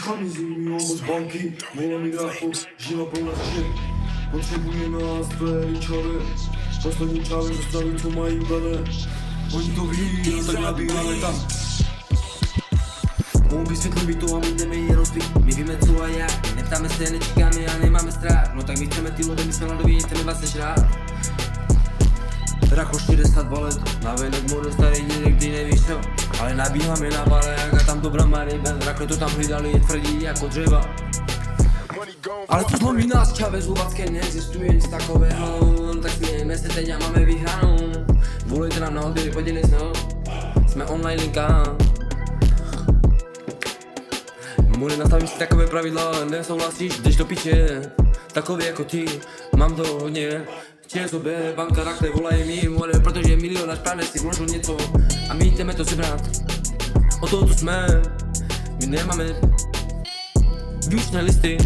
Przychodzi z nimi obok banki, moja mi rachu, zima pełna krzyk. Potrzebujemy asper i czole, postawniczały zostały co mają dane. Oni to widzą, tak nabijamy tam. Mówi świetnymi tu, a my ideme je rozbiť. My víme co a jak, my neptáme se, nečekáme a nemáme strach. No tak my chceme ty lode, my jsme mladí, chceme vás sežrát. Racho 40 let, na venek můžu starý nikdy nevíš co. Ale nabíháme na barák a tam dobrá mariben. Racho to tam hlídali, je tvrdí jako dřeva. Ale to zlomí nás Čavez, Lubacké neexistuje nic takového. Tak smějeme se teď a máme vyhranou. Volejte nám na odběry, podělej se, jsme online linka. Může nastavit si takové pravidla, nesouhlasíš, jdeš do piče. Takový jako ty, mám to hodně. ČSOB, banka, rakte, volají mi, more, protože milionář právě si vložil něco. A my jdeme to sebrat. O toho tu jsme, my nemáme výučné listy,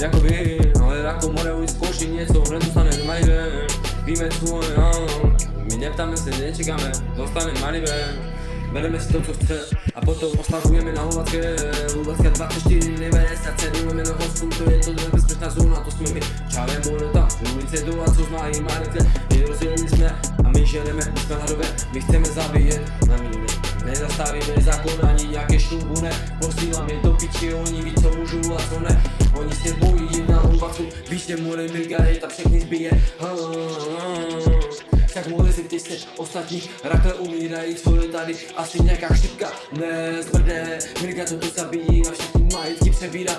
jako vy, ale jako more, už zkouší něco, nedostane malibé. Víme co, my neptáme se, nečekáme, dostane malibé. Bereme si to, co chce a potom oslavujeme na Lubacké. Lubacké 24, 97, na hostum, to je to nebezpečná zóna, to jsme my. Čáve moneta, ulice do a co znají malité. My rozdělili jsme a my ženeme, my jsme hladové, my chceme zabíjet. Na mě nezastavíme zákon ani nějaké šlubu, ne. Posíláme do piči, oni ví co můžu a co ne. Oni se bojí na Lubacku, víš, že more Milgary tam všechny zbije. Tak mohli si ty se ostatní, rakle umírají, co je tady asi nějaká chřipka. Ne, zbrdé, Milga to tu zabíjí a všechny majetky přebírá.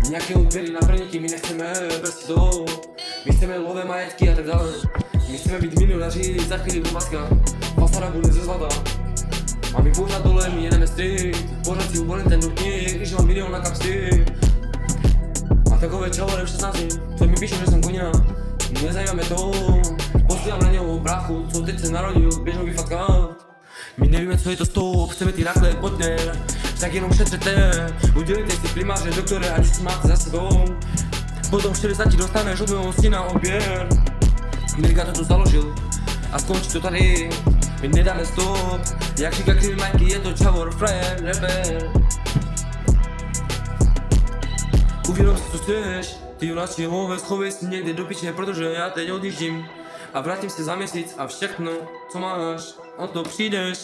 Nějaké odběry na brněti, my nechceme bez toho. My chceme lové majetky a tak dále. My chceme být milionáři, za chvíli Lubacka. Fasada bude ze zlata. A my pořád dole, my jedeme street. Pořád si uvolím ten do knih, když mám milion na kapsy. A takové čavore v 16, co mi píšou, že jsem koně. Nezajímáme to. Posílám na něho bráchu, co teď se narodil, běžnou vyfatkat. My nevíme co je to stop, chceme ty rakle, pojďte. Tak jenom šetřete, udělejte si primáře, doktore, ať už si máte za sebou. Potom 40 dostaneš od mého syna odběr. Milga to tu založil a skončí to tady. My nedáme stop, jak říká Krivý Majky, je to čavor, frajer, rapper. Uvědom si co chceš, ty radši hove schovej si někde do piče, protože já teď odjíždím. A vrátím se za měsíc a všechno, co máš, o to přijdeš.